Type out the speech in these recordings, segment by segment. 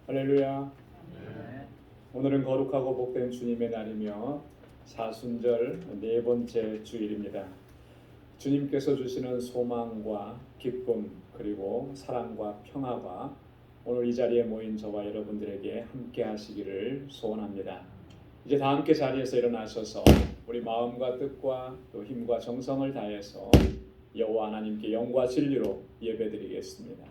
할렐루야. 오늘은 거룩하고 복된 주님의 날이며 사순절 네 번째 주일입니다. 주님께서 주시는 소망과 기쁨 그리고 사랑과 평화가 오늘 이 자리에 모인 저와 여러분들에게 함께 하시기를 소원합니다. 이제 다 함께 자리에서 일어나셔서 우리 마음과 뜻과 또 힘과 정성을 다해서 여호와 하나님께 영과 진리로 예배드리겠습니다.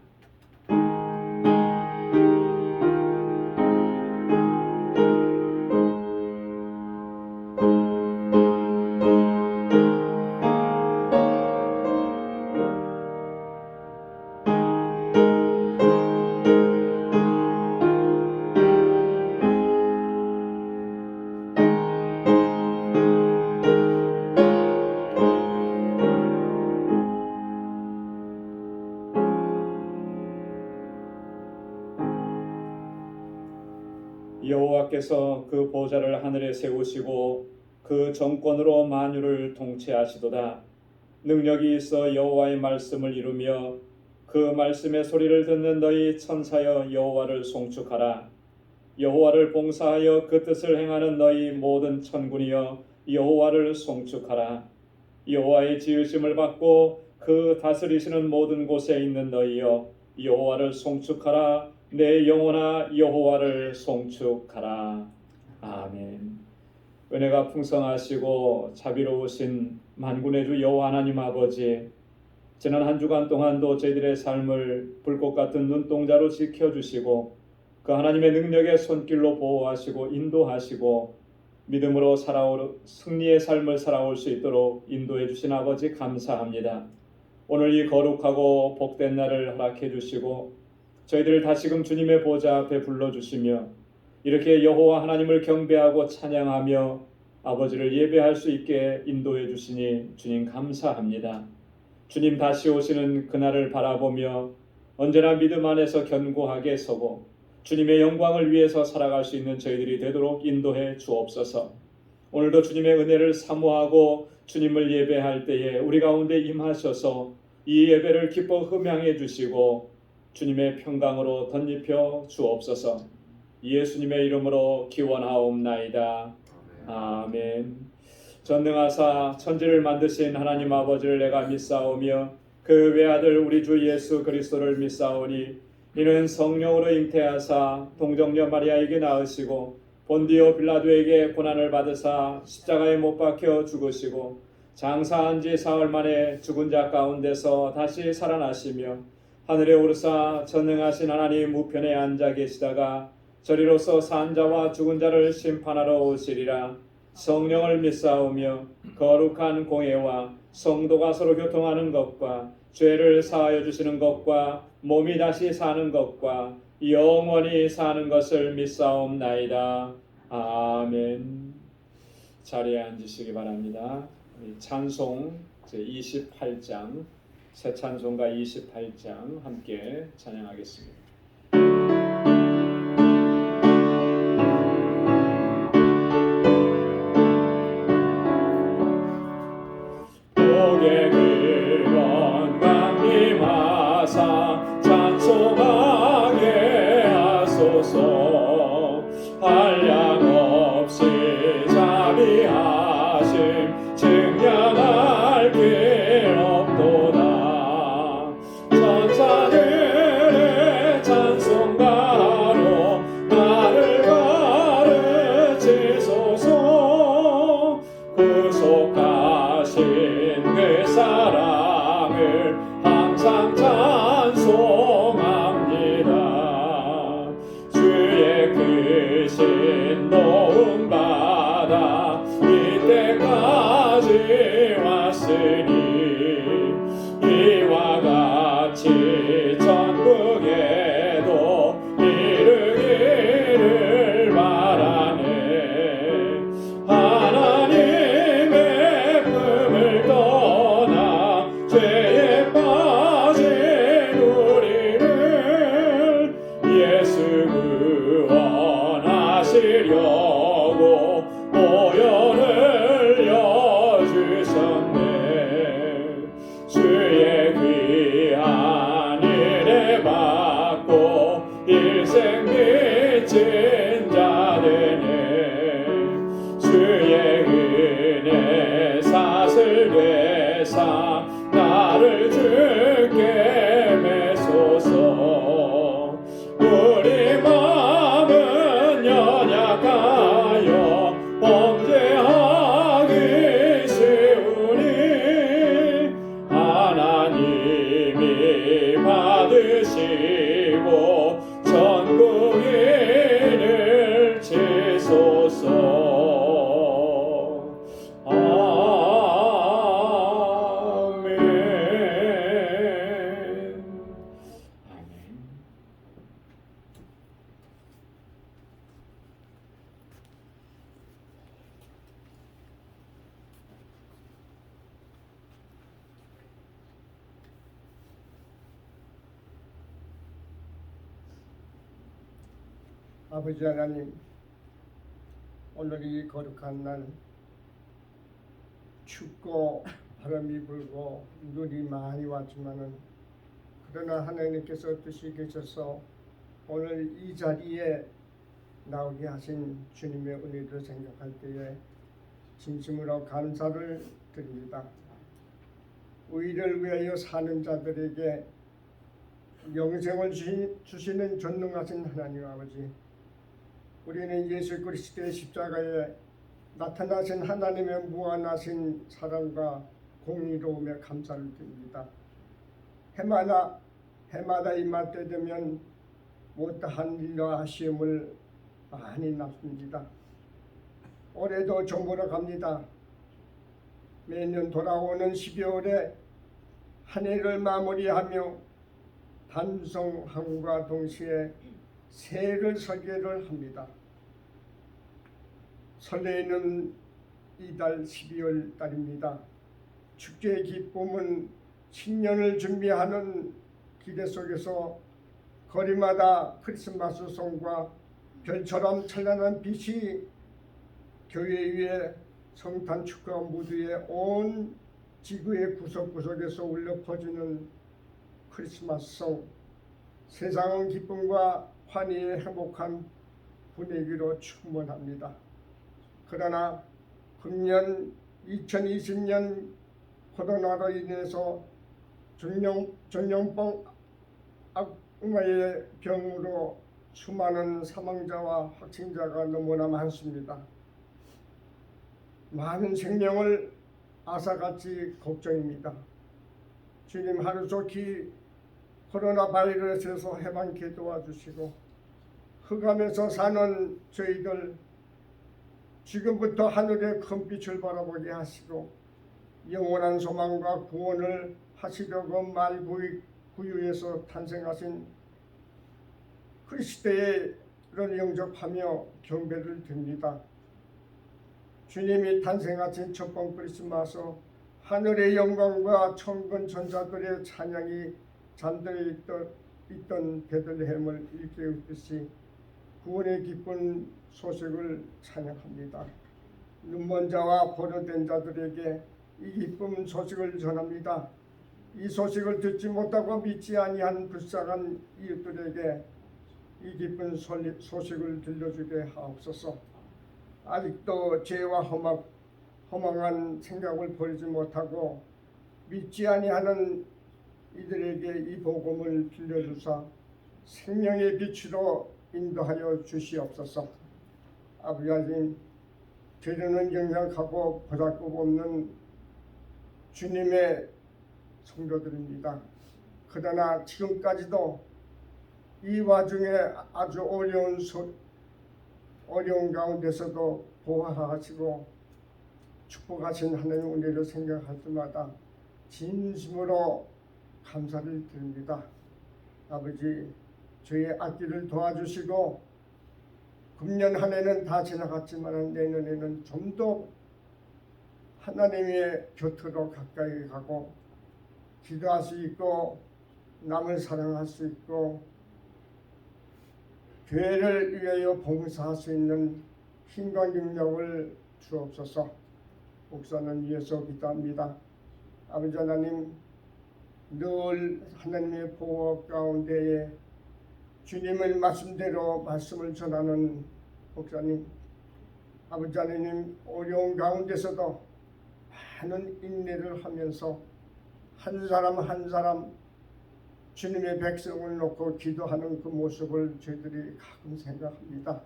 여호와께서 그 보좌를 하늘에 세우시고 그 정권으로 만유를 통치하시도다. 능력이 있어 여호와의 말씀을 이루며 그 말씀의 소리를 듣는 너희 천사여 여호와를 송축하라. 여호와를 봉사하여 그 뜻을 행하는 너희 모든 천군이여 여호와를 송축하라. 여호와의 지으심을 받고 그 다스리시는 모든 곳에 있는 너희여 여호와를 송축하라. 내 영혼아 여호와를 송축하라. 아멘. 은혜가 풍성하시고 자비로우신 만군의 주 여호와 하나님 아버지, 지난 한 주간 동안도 저희들의 삶을 불꽃 같은 눈동자로 지켜주시고 그 하나님의 능력의 손길로 보호하시고 인도하시고 믿음으로 승리의 삶을 살아올 수 있도록 인도해 주신 아버지 감사합니다. 오늘 이 거룩하고 복된 날을 허락해 주시고 저희들을 다시금 주님의 보좌 앞에 불러주시며 이렇게 여호와 하나님을 경배하고 찬양하며 아버지를 예배할 수 있게 인도해 주시니 주님 감사합니다. 주님 다시 오시는 그날을 바라보며 언제나 믿음 안에서 견고하게 서고 주님의 영광을 위해서 살아갈 수 있는 저희들이 되도록 인도해 주옵소서. 오늘도 주님의 은혜를 사모하고 주님을 예배할 때에 우리 가운데 임하셔서 이 예배를 기뻐 흠양해 주시고 주님의 평강으로 덧입혀 주옵소서. 예수님의 이름으로 기원하옵나이다. 아멘. 전능하사 천지를 만드신 하나님 아버지를 내가 믿사오며 그 외아들 우리 주 예수 그리스도를 믿사오니 이는 성령으로 잉태하사 동정녀 마리아에게 낳으시고 본디오 빌라도에게 고난을 받으사 십자가에 못 박혀 죽으시고 장사한 지 사흘 만에 죽은 자 가운데서 다시 살아나시며 하늘에 오르사 전능하신 하나님 우편에 앉아 계시다가 저리로서 산 자와 죽은 자를 심판하러 오시리라. 성령을 믿사오며 거룩한 공회와 성도가 서로 교통하는 것과 죄를 사하여 주시는 것과 몸이 다시 사는 것과 영원히 사는 것을 믿사옵나이다. 아멘. 자리에 앉으시기 바랍니다. 찬송 제28장 새 찬송가 28장 함께 찬양하겠습니다. 복의 근원 강림하사 찬송하게 하소서. 한량없이 자비하심 증량할 길 없도다. 천사들의 찬송가로 나를 가르치소서. 구속하신 그 사랑을 항상 찬송합니다. 주의 크신 도움 받아 이때까지 왔으니 이와 같이 천국에도 이르기를 바라네. 하나님의 품을 떠나 죄에 빠진 우리를 예수 구원하시려고 오연을 나가여 범죄하기 쉬우니 하나님이 받으시고 전국인을 치소서. 아버지 하나님, 오늘 이 거룩한 날 춥고 바람이 불고 눈이 많이 왔지만은 그러나 하나님께서 뜻이 계셔서 오늘 이 자리에 나오게 하신 주님의 은혜를 생각할 때에 진심으로 감사를 드립니다. 의를 위하여 사는 자들에게 영생을 주시는 전능하신 하나님 아버지, 우리는 예수 그리스도의 십자가에 나타나신 하나님의 무한하신 사랑과 공의로움에 감사를 드립니다. 해마다 이맘 때 되면 못다한 일과 아쉬움을 많이 낳습니다. 올해도 정보로 갑니다. 매년 돌아오는 12월에 한 해를 마무리하며 단성함과 동시에 새해를 설계를 합니다. 설레이는 이달 12월 달입니다. 축제의 기쁨은 신년을 준비하는 기대 속에서 거리마다 크리스마스 송과 별처럼 찬란한 빛이 교회 위에 성탄 축하 무드에 온 지구의 구석구석에서 울려 퍼지는 크리스마스송, 세상은 기쁨과 환희의 행복한 분위기로 충만합니다. 그러나 금년 2020년 코로나로 인해서 전염병 악마의 병으로 수많은 사망자와 확진자가 너무나 많습니다. 많은 생명을 앗아갈지 걱정입니다. 주님 하루속히 코로나 바이러스에서 해방케 도와주시고 흑암에서 사는 저희들 지금부터 하늘의 큰 빛을 바라보게 하시고 영원한 소망과 구원을 하시려고 말구유에서 탄생하신 그리스도를 영접하며 경배를 드립니다. 주님이 탄생하신 첫번 크리스마스, 하늘의 영광과 천군 천사들의 찬양이 잠들어 있던 베들레헴을 일깨우듯이 구원의 기쁜 소식을 찬양합니다. 눈먼 자와 포로된 자들에게 이 기쁜 소식을 전합니다. 이 소식을 듣지 못하고 믿지 아니한 불쌍한 이웃들에게 이 기쁜 소식을 들려주게 하옵소서. 아직도 죄와 허망한 생각을 버리지 못하고 믿지 아니하는 이들에게 이 복음을 빌려주사 생명의 빛으로 인도하여 주시옵소서. 아버지 하나님, 죄는 영약하고 보잘것없는 주님의 성도들입니다. 그러나 지금까지도 이 와중에 아주 어려운 가운데서도 보호하시고 축복하신 하나님의 은혜를 생각할 때마다 진심으로 감사를 드립니다. 아버지, 저의 앞길을 도와주시고 금년 한 해는 다 지나갔지만 내년에는 좀 더 하나님의 곁으로 가까이 가고 기도할 수 있고 남을 사랑할 수 있고 교회를 위하여 봉사할 수 있는 힘과 능력을 주옵소서. 목사는 위에서 기도합니다. 아버지 하나님, 늘 하나님의 보호 가운데에 주님의 말씀대로 말씀을 전하는 목사님, 아버지 하나님, 어려운 가운데서도 많은 인내를 하면서 한 사람 한 사람 주님의 백성을 놓고 기도하는 그 모습을 저희들이 가끔 생각합니다.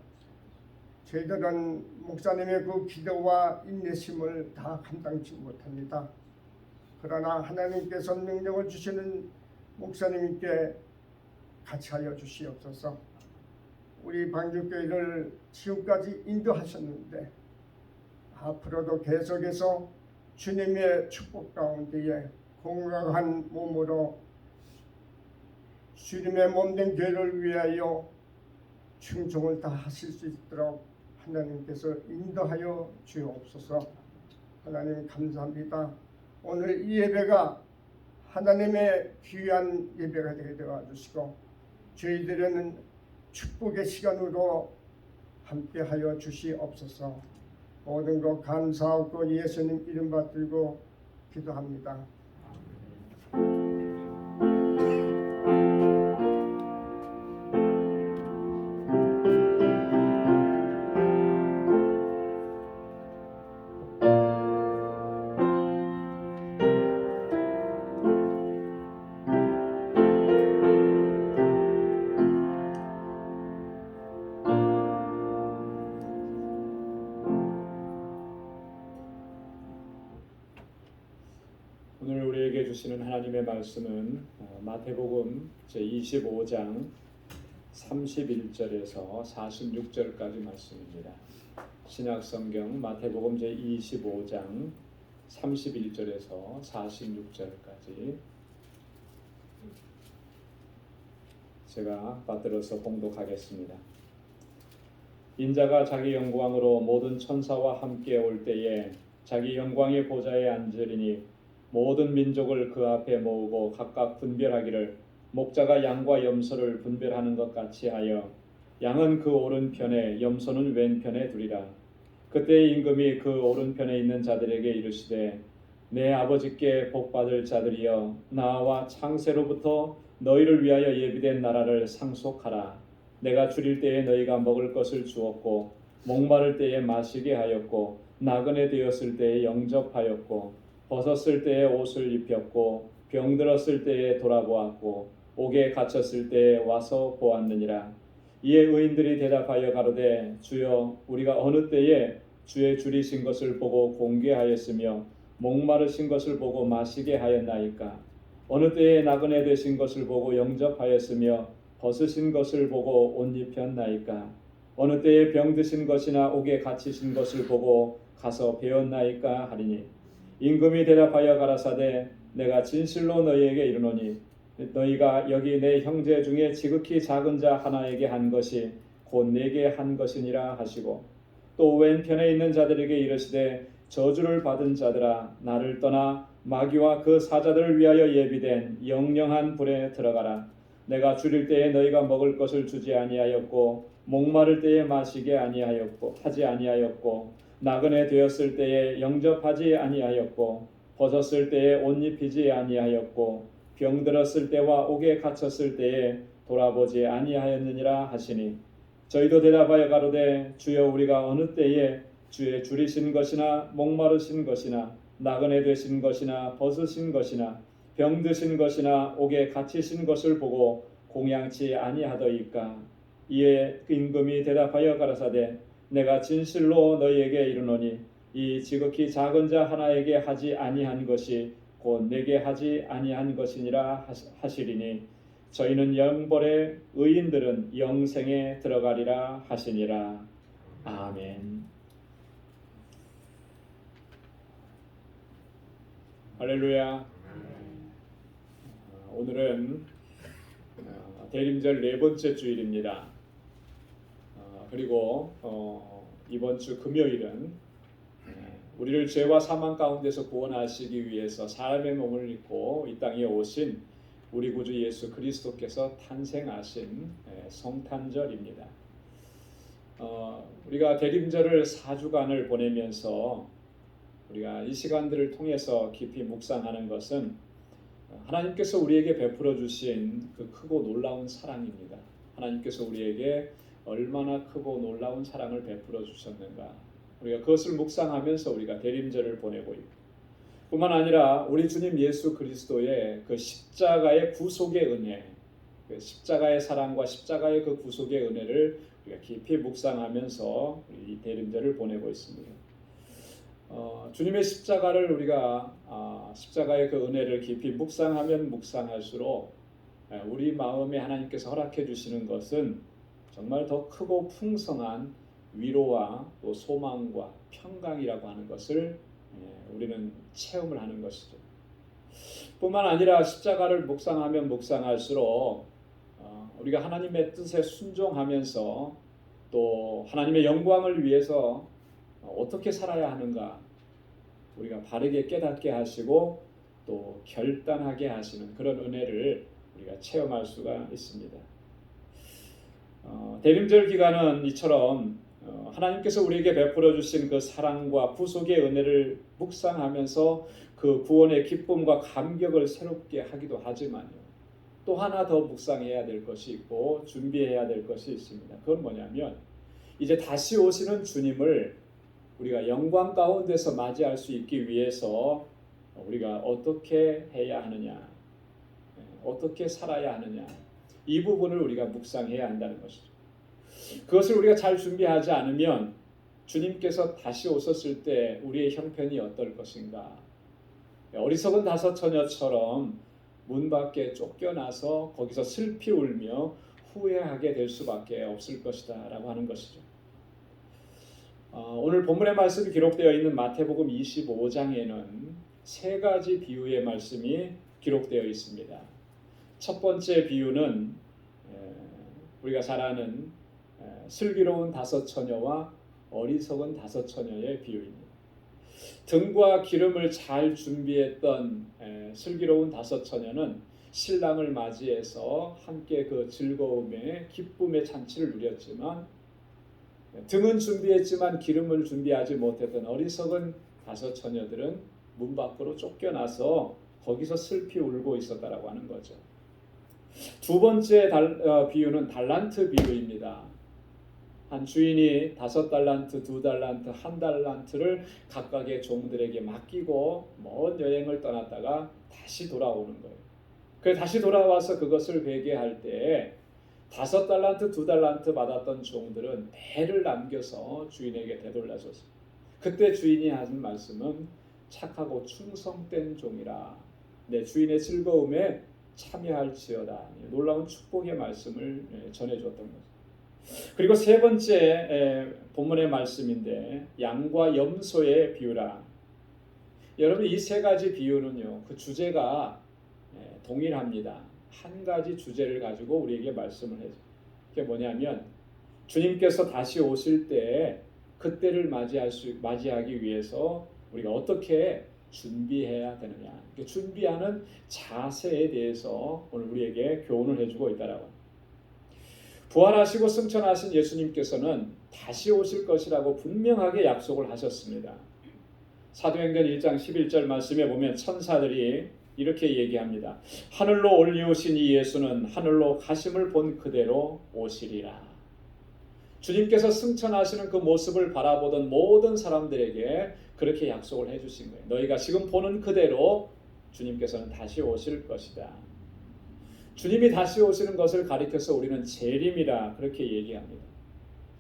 저희들은 목사님의 그 기도와 인내심을 다 감당치 못합니다. 그러나 하나님께서 능력을 주시는 목사님께 같이 하여 주시옵소서. 우리 방주교회를 지금까지 인도하셨는데 앞으로도 계속해서 주님의 축복 가운데에 건강한 몸으로 주님의 몸된 교회를 위하여 충성을 다하실 수 있도록 하나님께서 인도하여 주옵소서. 하나님 감사합니다. 오늘 이 예배가 하나님의 귀한 예배가 되게 되어 주시고 저희들은 축복의 시간으로 함께하여 주시옵소서. 모든 것 감사하고 예수님 이름 받들고 기도합니다. 오늘 우리에게 주시는 하나님의 말씀은 마태복음 제25장 31절에서 46절까지 말씀입니다. 신약성경 마태복음 제25장 31절에서 46절까지 제가 받들어서 봉독하겠습니다. 인자가 자기 영광으로 모든 천사와 함께 올 때에 자기 영광의 보좌에 앉으리니 모든 민족을 그 앞에 모으고 각각 분별하기를 목자가 양과 염소를 분별하는 것 같이 하여 양은 그 오른편에 염소는 왼편에 두리라. 그때 임금이 그 오른편에 있는 자들에게 이르시되 내 아버지께 복받을 자들이여 나와 창세로부터 너희를 위하여 예비된 나라를 상속하라. 내가 줄일 때에 너희가 먹을 것을 주었고 목마를 때에 마시게 하였고 나그네 되었을 때에 영접하였고 벗었을 때에 옷을 입혔고 병들었을 때에 돌아보았고 옥에 갇혔을 때에 와서 보았느니라. 이에 의인들이 대답하여 가로되 주여 우리가 어느 때에 주의 줄이신 것을 보고 공개하였으며 목마르신 것을 보고 마시게 하였나이까. 어느 때에 나그네 되신 것을 보고 영접하였으며 벗으신 것을 보고 옷 입혔나이까. 어느 때에 병드신 것이나 옥에 갇히신 것을 보고 가서 배웠나이까 하리니 임금이 대답하여 가라사대 내가 진실로 너희에게 이르노니 너희가 여기 내 형제 중에 지극히 작은 자 하나에게 한 것이 곧 내게 한 것이니라 하시고 또 왼편에 있는 자들에게 이르시되 저주를 받은 자들아 나를 떠나 마귀와 그 사자들을 위하여 예비된 영영한 불에 들어가라. 내가 줄일 때에 너희가 먹을 것을 주지 아니하였고 목마를 때에 마시게 하지 아니하였고 나그네 되었을 때에 영접하지 아니하였고 벗었을 때에 옷 입히지 아니하였고 병들었을 때와 옥에 갇혔을 때에 돌아보지 아니하였느니라 하시니 저희도 대답하여 가로되 주여 우리가 어느 때에 주의 줄이신 것이나 목마르신 것이나 나그네 되신 것이나 벗으신 것이나 병드신 것이나 옥에 갇히신 것을 보고 공양치 아니하더이까. 이에 임금이 대답하여 가라사대 내가 진실로 너희에게 이르노니 이 지극히 작은 자 하나에게 하지 아니한 것이 곧 내게 하지 아니한 것이니라 하시리니 저희는 영벌에 의인들은 영생에 들어가리라 하시니라. 아멘. 할렐루야. 오늘은 대림절 네 번째 주일입니다. 그리고 이번 주 금요일은 우리를 죄와 사망 가운데서 구원하시기 위해서 사람의 몸을 입고 이 땅에 오신 우리 구주 예수 그리스도께서 탄생하신 성탄절입니다. 우리가 대림절을 4주간을 보내면서 우리가 이 시간들을 통해서 깊이 묵상하는 것은 하나님께서 우리에게 베풀어 주신 그 크고 놀라운 사랑입니다. 하나님께서 우리에게 얼마나 크고 놀라운 사랑을 베풀어 주셨는가. 우리가 그것을 묵상하면서 우리가 대림절을 보내고 있고 뿐만 아니라 우리 주님 예수 그리스도의 그 십자가의 구속의 은혜, 그 십자가의 사랑과 십자가의 그 구속의 은혜를 우리가 깊이 묵상하면서 이 대림절을 보내고 있습니다. 주님의 십자가를 우리가 십자가의 그 은혜를 깊이 묵상하면 묵상할수록 우리 마음에 하나님께서 허락해 주시는 것은 정말 더 크고 풍성한 위로와 또 소망과 평강이라고 하는 것을 우리는 체험을 하는 것이죠. 뿐만 아니라 십자가를 묵상하면 묵상할수록 우리가 하나님의 뜻에 순종하면서 또 하나님의 영광을 위해서 어떻게 살아야 하는가 우리가 바르게 깨닫게 하시고 또 결단하게 하시는 그런 은혜를 우리가 체험할 수가 있습니다. 대림절 기간은 이처럼 하나님께서 우리에게 베풀어 주신 그 사랑과 구속의 은혜를 묵상하면서 그 구원의 기쁨과 감격을 새롭게 하기도 하지만요. 또 하나 더 묵상해야 될 것이 있고 준비해야 될 것이 있습니다. 그건 뭐냐면 이제 다시 오시는 주님을 우리가 영광 가운데서 맞이할 수 있기 위해서 우리가 어떻게 해야 하느냐, 어떻게 살아야 하느냐, 이 부분을 우리가 묵상해야 한다는 것이죠. 그것을 우리가 잘 준비하지 않으면 주님께서 다시 오셨을 때 우리의 형편이 어떨 것인가, 어리석은 다섯 처녀처럼 문 밖에 쫓겨나서 거기서 슬피 울며 후회하게 될 수밖에 없을 것이다 라고 하는 것이죠. 오늘 본문의 말씀이 기록되어 있는 마태복음 25장에는 세 가지 비유의 말씀이 기록되어 있습니다. 첫 번째 비유는 우리가 잘 아는 슬기로운 다섯 처녀와 어리석은 다섯 처녀의 비유입니다. 등과 기름을 잘 준비했던 슬기로운 다섯 처녀는 신랑을 맞이해서 함께 그 즐거움의 기쁨의 잔치를 누렸지만 등은 준비했지만 기름을 준비하지 못했던 어리석은 다섯 처녀들은 문 밖으로 쫓겨나서 거기서 슬피 울고 있었다라고 하는 거죠. 두 번째 비유는 달란트 비유입니다. 한 주인이 5달란트, 2달란트, 1달란트를 각각의 종들에게 맡기고 먼 여행을 떠났다가 다시 돌아오는 거예요. 그래서 다시 돌아와서 그것을 회개할 때 5달란트, 2달란트 받았던 종들은 배를 남겨서 주인에게 되돌려줬어요. 그때 주인이 하는 말씀은 착하고 충성된 종이라 내 주인의 즐거움에 참여할지어다. 놀라운 축복의 말씀을 전해주었던 거죠. 그리고 세 번째 본문의 말씀인데 양과 염소의 비유라. 여러분 이 세 가지 비유는요 그 주제가 동일합니다. 한 가지 주제를 가지고 우리에게 말씀을 해요. 그게 뭐냐면 주님께서 다시 오실 때 그때를 맞이하기 위해서 우리가 어떻게 준비해야 되느냐. 준비하는 자세에 대해서 오늘 우리에게 교훈을 해주고 있다라고. 부활하시고 승천하신 예수님께서는 다시 오실 것이라고 분명하게 약속을 하셨습니다. 사도행전 1장 11절 말씀에 보면 천사들이 이렇게 얘기합니다. 하늘로 올리우신 이 예수는 하늘로 가심을 본 그대로 오시리라. 주님께서 승천하시는 그 모습을 바라보던 모든 사람들에게 그렇게 약속을 해주신 거예요. 너희가 지금 보는 그대로 주님께서는 다시 오실 것이다. 주님이 다시 오시는 것을 가리켜서 우리는 재림이라 그렇게 얘기합니다.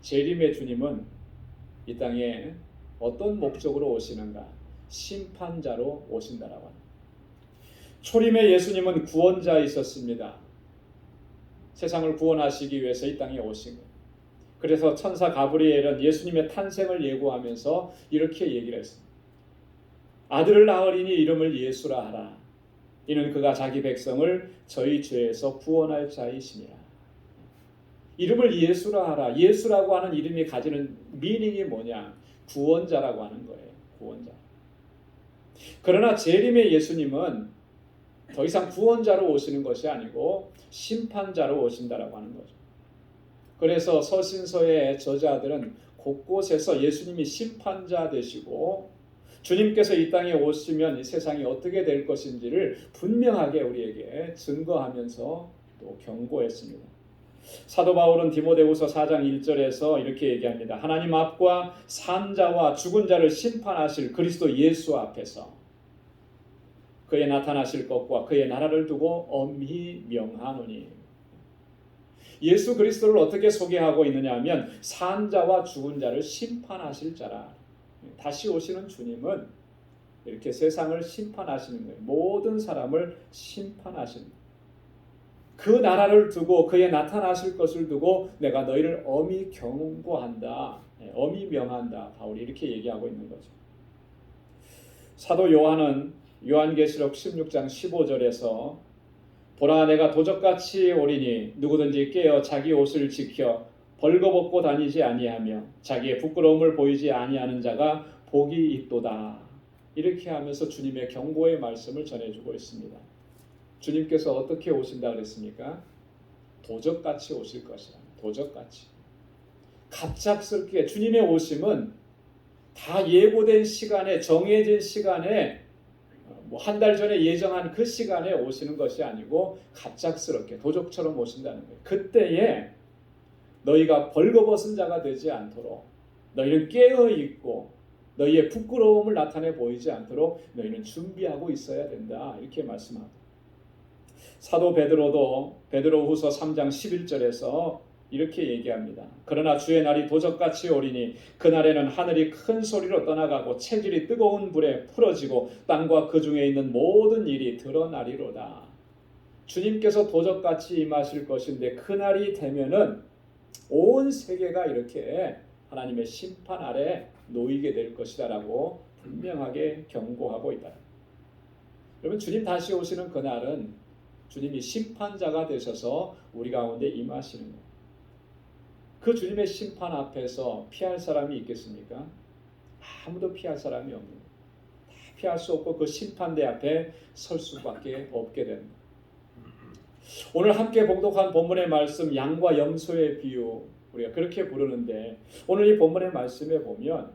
재림의 주님은 이 땅에 어떤 목적으로 오시는가? 심판자로 오신다라고 합니다. 초림의 예수님은 구원자이셨습니다. 세상을 구원하시기 위해서 이 땅에 오신 거예요. 그래서 천사 가브리엘은 예수님의 탄생을 예고하면서 이렇게 얘기를 했습니다. 아들을 낳으리니 이름을 예수라 하라. 이는 그가 자기 백성을 저희 죄에서 구원할 자이시니라. 이름을 예수라 하라. 예수라고 하는 이름이 가지는 미닝이 뭐냐? 구원자라고 하는 거예요. 구원자. 그러나 재림의 예수님은 더 이상 구원자로 오시는 것이 아니고 심판자로 오신다라고 하는 거죠. 그래서 서신서의 저자들은 곳곳에서 예수님이 심판자 되시고 주님께서 이 땅에 오시면 이 세상이 어떻게 될 것인지를 분명하게 우리에게 증거하면서 또 경고했습니다. 사도 바울은 디모데후서 4장 1절에서 이렇게 얘기합니다. 하나님 앞과 산 자와 죽은 자를 심판하실 그리스도 예수 앞에서 그의 나타나실 것과 그의 나라를 두고 엄히 명하노니. 예수 그리스도를 어떻게 소개하고 있느냐 하면 산 자와 죽은 자를 심판하실 자라. 다시 오시는 주님은 이렇게 세상을 심판하시는 거예요. 모든 사람을 심판하시는 거예요. 그 나라를 두고 그의 나타나실 것을 두고 내가 너희를 엄히 경고한다. 엄히 명한다. 바울이 이렇게 얘기하고 있는 거죠. 사도 요한은 요한계시록 16장 15절에서 보라 내가 도적같이 오리니 누구든지 깨어 자기 옷을 지켜 벌거벗고 다니지 아니하며 자기의 부끄러움을 보이지 아니하는 자가 복이 있도다. 이렇게 하면서 주님의 경고의 말씀을 전해주고 있습니다. 주님께서 어떻게 오신다 그랬습니까? 도적같이 오실 것이라. 도적같이. 갑작스럽게 주님의 오심은 다 예고된 시간에 정해진 시간에 한 달 전에 예정한 그 시간에 오시는 것이 아니고 갑작스럽게 도적처럼 오신다는 거예요. 그때에 너희가 벌거벗은 자가 되지 않도록 너희는 깨어 있고 너희의 부끄러움을 나타내 보이지 않도록 너희는 준비하고 있어야 된다. 이렇게 말씀합니다. 사도 베드로도 베드로후서 3장 11절에서 이렇게 얘기합니다. 그러나 주의 날이 도적같이 오리니 그날에는 하늘이 큰 소리로 떠나가고 체질이 뜨거운 불에 풀어지고 땅과 그 중에 있는 모든 일이 드러나리로다. 주님께서 도적같이 임하실 것인데 그날이 되면은 온 세계가 이렇게 하나님의 심판 아래 놓이게 될 것이다라고 분명하게 경고하고 있다. 여러분 주님 다시 오시는 그날은 주님이 심판자가 되셔서 우리 가운데 임하시는 거예요. 그 주님의 심판 앞에서 피할 사람이 있겠습니까? 아무도 피할 사람이 없는 거예요. 다 피할 수 없고 그 심판대 앞에 설 수밖에 없게 됩니다. 오늘 함께 봉독한 본문의 말씀 양과 염소의 비유 우리가 그렇게 부르는데 오늘 이 본문의 말씀에 보면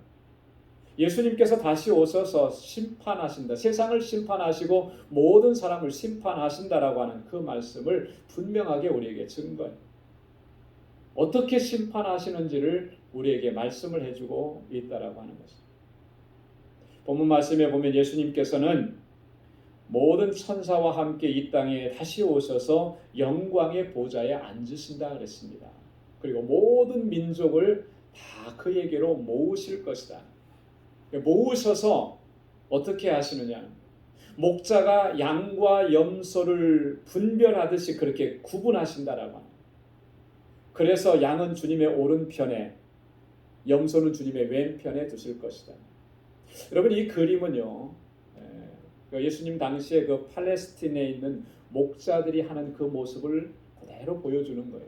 예수님께서 다시 오셔서 심판하신다. 세상을 심판하시고 모든 사람을 심판하신다라고 하는 그 말씀을 분명하게 우리에게 증거해요. 어떻게 심판하시는지를 우리에게 말씀을 해주고 있다라고 하는 것입니다. 본문 말씀에 보면 예수님께서는 모든 천사와 함께 이 땅에 다시 오셔서 영광의 보좌에 앉으신다 그랬습니다. 그리고 모든 민족을 다 그에게로 모으실 것이다. 모으셔서 어떻게 하시느냐? 목자가 양과 염소를 분별하듯이 그렇게 구분하신다라고 합니다. 그래서 양은 주님의 오른편에 염소는 주님의 왼편에 두실 것이다. 여러분 이 그림은요 예수님 당시에 그 팔레스틴에 있는 목자들이 하는 그 모습을 그대로 보여주는 거예요.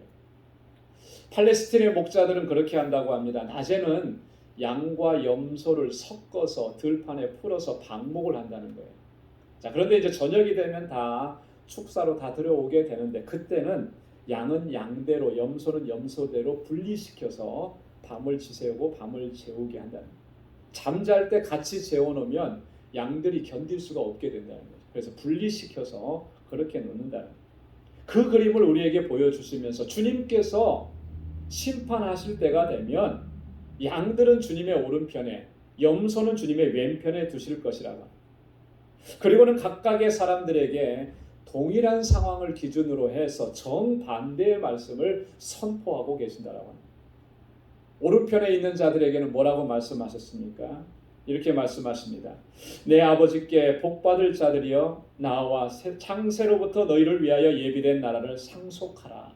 팔레스틴의 목자들은 그렇게 한다고 합니다. 낮에는 양과 염소를 섞어서 들판에 풀어서 방목을 한다는 거예요. 자, 그런데 이제 저녁이 되면 다 축사로 다 들어오게 되는데 그때는 양은 양대로 염소는 염소대로 분리시켜서 밤을 지새우고 밤을 재우게 한다는 거예요. 잠잘 때 같이 재워놓으면 양들이 견딜 수가 없게 된다는 거죠. 그래서 분리시켜서 그렇게 놓는다는 거예요. 그 그림을 우리에게 보여주시면서 주님께서 심판하실 때가 되면 양들은 주님의 오른편에 염소는 주님의 왼편에 두실 것이라고. 그리고는 각각의 사람들에게 동일한 상황을 기준으로 해서 정반대의 말씀을 선포하고 계신다라고 합니다. 오른편에 있는 자들에게는 뭐라고 말씀하셨습니까? 이렇게 말씀하십니다. 내 아버지께 복받을 자들이여 나와 창세로부터 너희를 위하여 예비된 나라를 상속하라.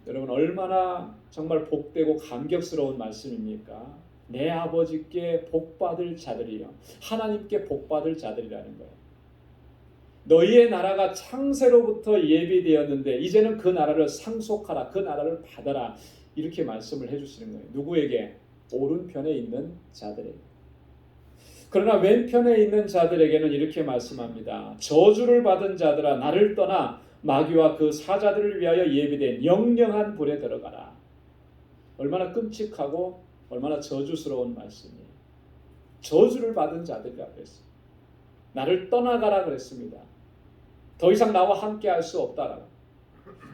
여러분 얼마나 정말 복되고 감격스러운 말씀입니까? 내 아버지께 복받을 자들이여 하나님께 복받을 자들이라는 거예요. 너희의 나라가 창세로부터 예비되었는데 이제는 그 나라를 상속하라. 그 나라를 받아라. 이렇게 말씀을 해주시는 거예요. 누구에게? 오른편에 있는 자들에게. 그러나 왼편에 있는 자들에게는 이렇게 말씀합니다. 저주를 받은 자들아 나를 떠나 마귀와 그 사자들을 위하여 예비된 영영한 불에 들어가라. 얼마나 끔찍하고 얼마나 저주스러운 말씀이에요. 저주를 받은 자들이라 그랬어요. 나를 떠나가라 그랬습니다. 더 이상 나와 함께 할 수 없다라고.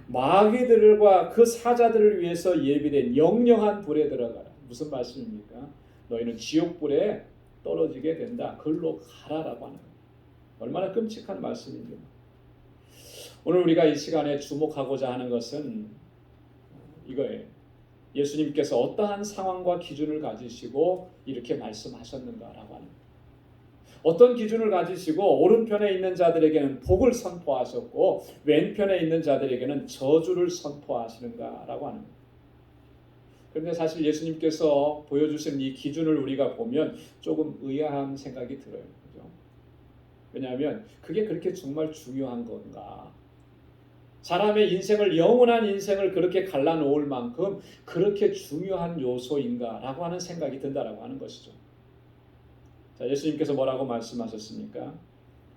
마귀들과 그 사자들을 위해서 예비된 영영한 불에 들어가라. 무슨 말씀입니까? 너희는 지옥불에 떨어지게 된다. 그걸로 가라라고 하는 거예요. 얼마나 끔찍한 말씀입니까? 오늘 우리가 이 시간에 주목하고자 하는 것은 이거예요. 예수님께서 어떠한 상황과 기준을 가지시고 이렇게 말씀하셨는가라고 하는 거예요. 어떤 기준을 가지시고 오른편에 있는 자들에게는 복을 선포하셨고 왼편에 있는 자들에게는 저주를 선포하시는가라고 하는 거예요. 그런데 사실 예수님께서 보여주신 이 기준을 우리가 보면 조금 의아한 생각이 들어요. 그죠? 왜냐하면 그게 그렇게 정말 중요한 건가? 사람의 인생을, 영원한 인생을 그렇게 갈라놓을 만큼 그렇게 중요한 요소인가라고 하는 생각이 든다라고 하는 것이죠. 자, 예수님께서 뭐라고 말씀하셨습니까?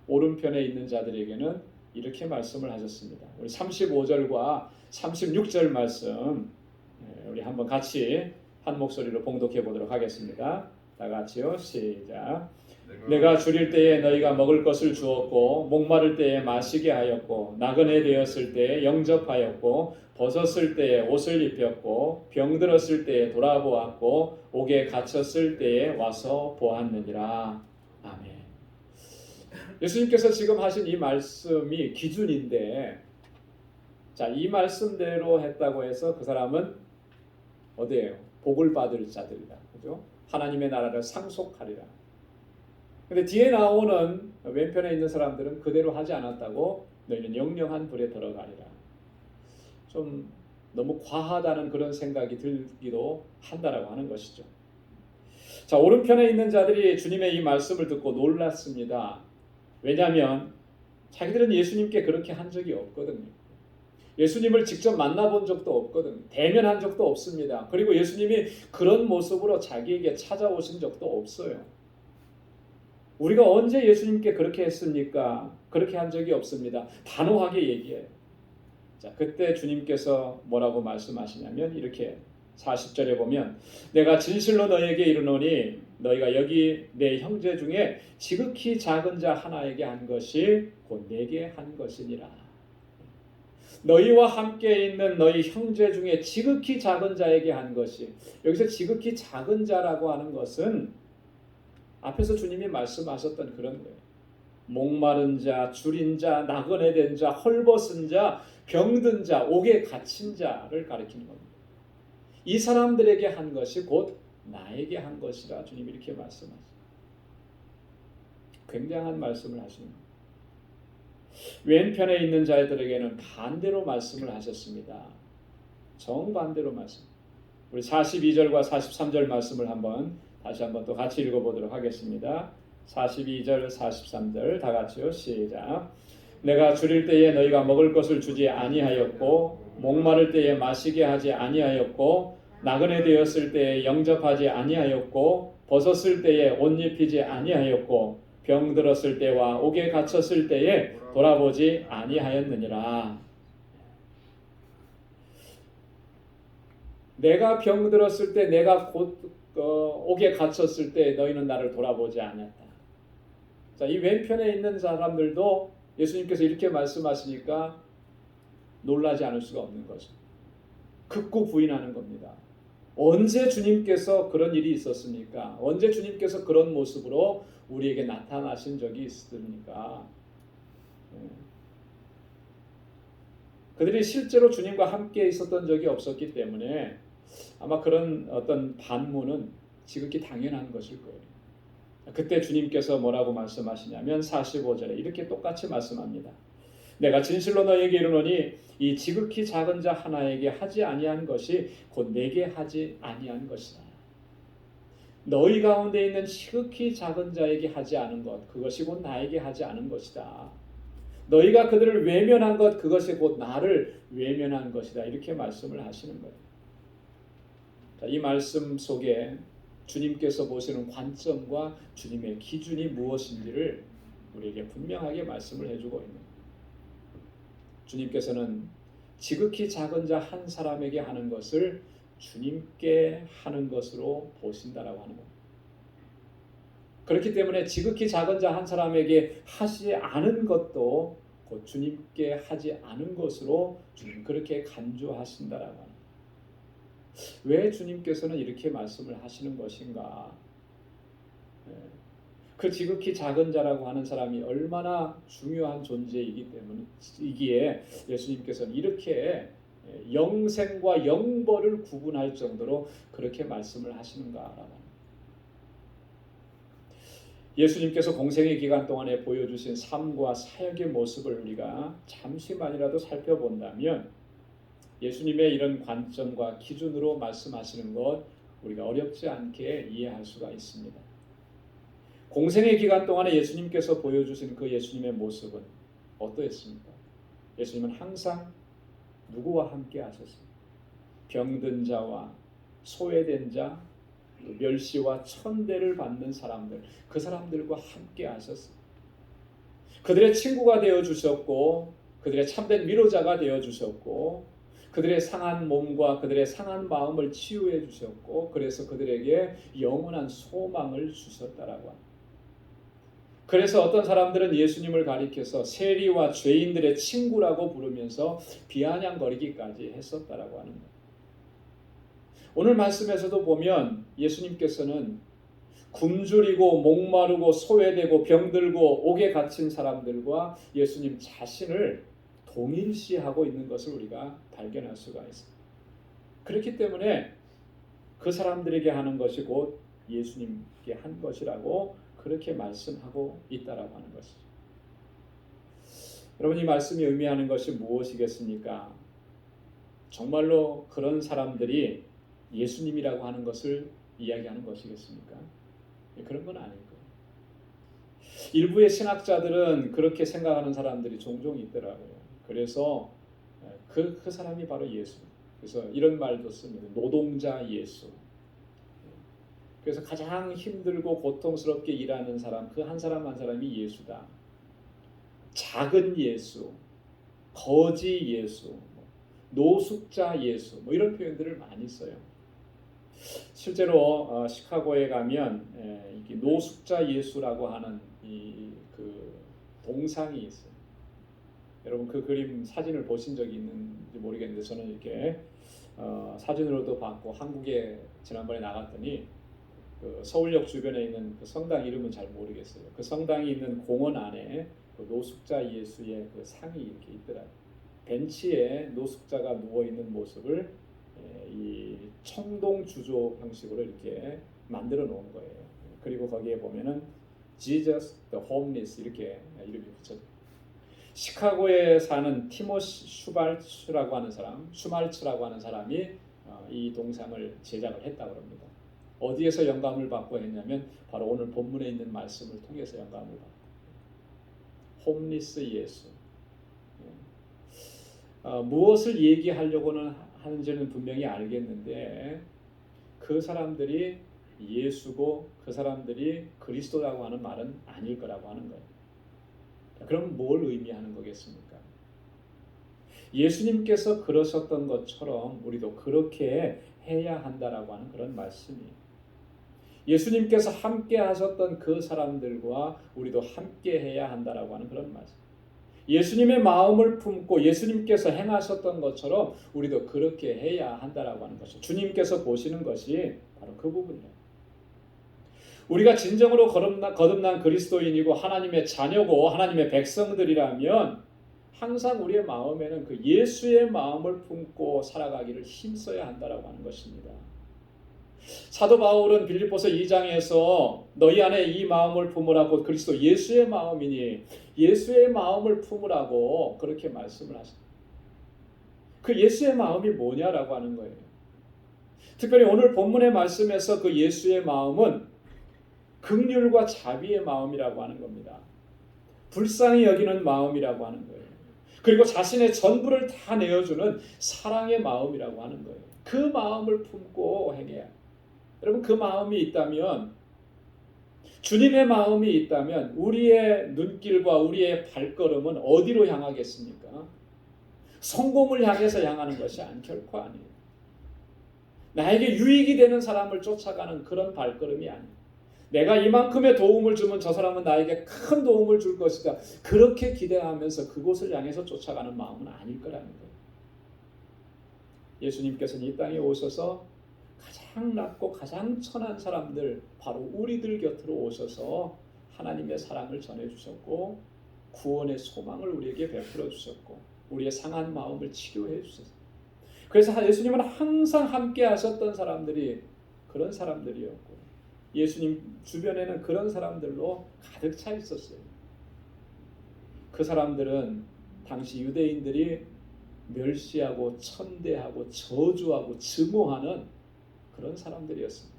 오른편에 있는 자들에게는 이렇게 말씀을 하셨습니다. 우리 35절과 36절 말씀 우리 한번 같이 한 목소리로 봉독해 보도록 하겠습니다. 다 같이요. 시작. 내가 줄일 때에 너희가 먹을 것을 주었고 목마를 때에 마시게 하였고 나그네 되었을 때에 영접하였고 벗었을 때에 옷을 입혔고 병들었을 때에 돌아보았고 옥에 갇혔을 때에 와서 보았느니라. 아멘. 예수님께서 지금 하신 이 말씀이 기준인데, 자, 이 말씀대로 했다고 해서 그 사람은 어디예요? 복을 받을 자들이다. 그죠? 하나님의 나라를 상속하리라. 근데 뒤에 나오는 왼편에 있는 사람들은 그대로 하지 않았다고 너희는 영영한 불에 들어가리라. 좀 너무 과하다는 그런 생각이 들기도 한다라고 하는 것이죠. 자, 오른편에 있는 자들이 주님의 이 말씀을 듣고 놀랐습니다. 왜냐하면 자기들은 예수님께 그렇게 한 적이 없거든요. 예수님을 직접 만나본 적도 없거든요. 대면한 적도 없습니다. 그리고 예수님이 그런 모습으로 자기에게 찾아오신 적도 없어요. 우리가 언제 예수님께 그렇게 했습니까? 그렇게 한 적이 없습니다. 단호하게 얘기해요. 자, 그때 주님께서 뭐라고 말씀하시냐면 이렇게 40절에 보면 내가 진실로 너희에게 이르노니 너희가 여기 내 형제 중에 지극히 작은 자 하나에게 한 것이 곧 내게 한 것이니라. 너희와 함께 있는 너희 형제 중에 지극히 작은 자에게 한 것이, 여기서 지극히 작은 자라고 하는 것은 앞에서 주님이 말씀하셨던 그런 거예요. 목마른 자, 줄인 자, 나그네 된 자, 헐벗은 자, 병든 자, 옥에 갇힌 자를 가리키는 겁니다. 이 사람들에게 한 것이 곧 나에게 한 것이라 주님이 이렇게 말씀하셨어요. 굉장한 말씀을 하시는 겁니다. 왼편에 있는 자들에게는 반대로 말씀을 하셨습니다. 정반대로 말씀. 우리 42절과 43절 말씀을 다시 한번 또 같이 읽어보도록 하겠습니다. 42절 43절 다 같이요. 시작. 내가 줄일 때에 너희가 먹을 것을 주지 아니하였고 목마를 때에 마시게 하지 아니하였고 나그네 되었을 때에 영접하지 아니하였고 벗었을 때에 옷 입히지 아니하였고 병들었을 때와 옥에 갇혔을 때에 돌아보지 아니하였느니라. 내가 병들었을 때, 내가 옥에 갇혔을 때 너희는 나를 돌아보지 않았다. 자, 이 왼편에 있는 사람들도 예수님께서 이렇게 말씀하시니까 놀라지 않을 수가 없는 거죠. 극구 부인하는 겁니다. 언제 주님께서 그런 일이 있었습니까? 언제 주님께서 그런 모습으로 우리에게 나타나신 적이 있습니까? 그들이 실제로 주님과 함께 있었던 적이 없었기 때문에 아마 그런 어떤 반문은 지극히 당연한 것일 거예요. 그때 주님께서 뭐라고 말씀하시냐면 45절에 이렇게 똑같이 말씀합니다. 내가 진실로 너에게 이르노니 이 지극히 작은 자 하나에게 하지 아니한 것이 곧 내게 하지 아니한 것이다. 너희 가운데 있는 지극히 작은 자에게 하지 않은 것, 그것이 곧 나에게 하지 않은 것이다. 너희가 그들을 외면한 것, 그것이 곧 나를 외면한 것이다. 이렇게 말씀을 하시는 거예요. 자, 이 말씀 속에 주님께서 보시는 관점과 주님의 기준이 무엇인지를 우리에게 분명하게 말씀을 해주고 있는 거예요. 주님께서는 지극히 작은 자 한 사람에게 하는 것을 주님께 하는 것으로 보신다라고 하는 겁니다. 그렇기 때문에 지극히 작은 자 한 사람에게 하지 않은 것도 곧 주님께 하지 않은 것으로 주님 그렇게 간주하신다라고 합니다. 왜 주님께서는 이렇게 말씀을 하시는 것인가? 그 지극히 작은 자라고 하는 사람이 얼마나 중요한 존재이기 때문이기에 예수님께서는 이렇게 영생과 영벌을 구분할 정도로 그렇게 말씀을 하시는가라고. 예수님께서 공생의 기간 동안에 보여주신 삶과 사역의 모습을 우리가 잠시만이라도 살펴본다면 예수님의 이런 관점과 기준으로 말씀하시는 것 우리가 어렵지 않게 이해할 수가 있습니다. 공생의 기간 동안에 예수님께서 보여주신 그 예수님의 모습은 어떠했습니까? 예수님은 항상 누구와 함께 하셨습니까? 병든 자와 소외된 자, 멸시와 천대를 받는 사람들, 그 사람들과 함께 하셨습니다. 그들의 친구가 되어 주셨고, 그들의 참된 위로자가 되어 주셨고, 그들의 상한 몸과 그들의 상한 마음을 치유해 주셨고, 그래서 그들에게 영원한 소망을 주셨다라고 합니다. 그래서 어떤 사람들은 예수님을 가리켜서 세리와 죄인들의 친구라고 부르면서 비아냥거리기까지 했었다라고 하는 거예요. 오늘 말씀에서도 보면 예수님께서는 굶주리고 목마르고 소외되고 병들고 옥에 갇힌 사람들과 예수님 자신을 동일시하고 있는 것을 우리가 발견할 수가 있습니다. 그렇기 때문에 그 사람들에게 하는 것이 곧 예수님께 한 것이라고 그렇게 말씀하고 있다라고 하는 것이죠. 여러분, 이 말씀이 의미하는 것이 무엇이겠습니까? 정말로 그런 사람들이 예수님이라고 하는 것을 이야기하는 것이겠습니까? 그런 건 아닐 거예요. 일부의 신학자들은 그렇게 생각하는 사람들이 종종 있더라고요. 그래서 그 사람이 바로 예수. 그래서 이런 말도 씁니다. 노동자 예수. 그래서 가장 힘들고 고통스럽게 일하는 사람, 그 한 사람 한 사람이 예수다. 작은 예수, 거지 예수, 노숙자 예수, 이런 표현들을 많이 써요. 실제로 시카고에 가면 노숙자 예수라고 하는 그 동상이 있어요. 여러분 그 그림 사진을 보신 적이 있는지 모르겠는데 저는 이렇게 사진으로도 봤고 한국에 지난번에 나갔더니 그 서울역 주변에 있는 그 성당 이름은 잘 모르겠어요. 그 성당이 있는 공원 안에 그 노숙자 예수의 그 상이 이렇게 있더라고요. 벤치에 노숙자가 누워 있는 모습을 이 청동 주조 형식으로 이렇게 만들어 놓은 거예요. 그리고 거기에 보면은 Jesus the Homeless 이렇게 이름이 붙여져. 시카고에 사는 티모시 슈발츠라고 하는 사람이 이 동상을 제작을 했다고 합니다. 어디에서 영감을 받고 했냐면 바로 오늘 본문에 있는 말씀을 통해서 영감을 받고. 홈리스 예수. 무엇을 얘기하려고는 하는지는 분명히 알겠는데 그 사람들이 예수고 그 사람들이 그리스도라고 하는 말은 아닐 거라고 하는 거예요. 그럼 뭘 의미하는 거겠습니까? 예수님께서 그러셨던 것처럼 우리도 그렇게 해야 한다라고 하는 그런 말씀이에요. 예수님께서 함께 하셨던 그 사람들과 우리도 함께 해야 한다라고 하는 그런 말씀. 예수님의 마음을 품고 예수님께서 행하셨던 것처럼 우리도 그렇게 해야 한다라고 하는 것이죠. 주님께서 보시는 것이 바로 그 부분이에요. 우리가 진정으로 거듭난 그리스도인이고 하나님의 자녀고 하나님의 백성들이라면 항상 우리의 마음에는 그 예수의 마음을 품고 살아가기를 힘써야 한다라고 하는 것입니다. 사도 바울은 빌립보서 2장에서 너희 안에 이 마음을 품으라고 그리스도 예수의 마음이니 예수의 마음을 품으라고 그렇게 말씀을 하십니다. 그 예수의 마음이 뭐냐라고 하는 거예요. 특별히 오늘 본문의 말씀에서 그 예수의 마음은 긍휼과 자비의 마음이라고 하는 겁니다. 불쌍히 여기는 마음이라고 하는 거예요. 그리고 자신의 전부를 다 내어주는 사랑의 마음이라고 하는 거예요. 그 마음을 품고 행해야. 여러분 그 마음이 있다면 주님의 마음이 있다면 우리의 눈길과 우리의 발걸음은 어디로 향하겠습니까? 성공을 향해서 향하는 것이 결코 아니에요. 나에게 유익이 되는 사람을 쫓아가는 그런 발걸음이 아니에요. 내가 이만큼의 도움을 주면 저 사람은 나에게 큰 도움을 줄 것이다. 그렇게 기대하면서 그곳을 향해서 쫓아가는 마음은 아닐 거라는 거예요. 예수님께서는 이 땅에 오셔서 가장 낮고 가장 천한 사람들 바로 우리들 곁으로 오셔서 하나님의 사랑을 전해주셨고 구원의 소망을 우리에게 베풀어 주셨고 우리의 상한 마음을 치료해 주셨어요. 그래서 예수님은 항상 함께 하셨던 사람들이 그런 사람들이었고 예수님 주변에는 그런 사람들로 가득 차 있었어요. 그 사람들은 당시 유대인들이 멸시하고 천대하고 저주하고 증오하는 그런 사람들이었습니다.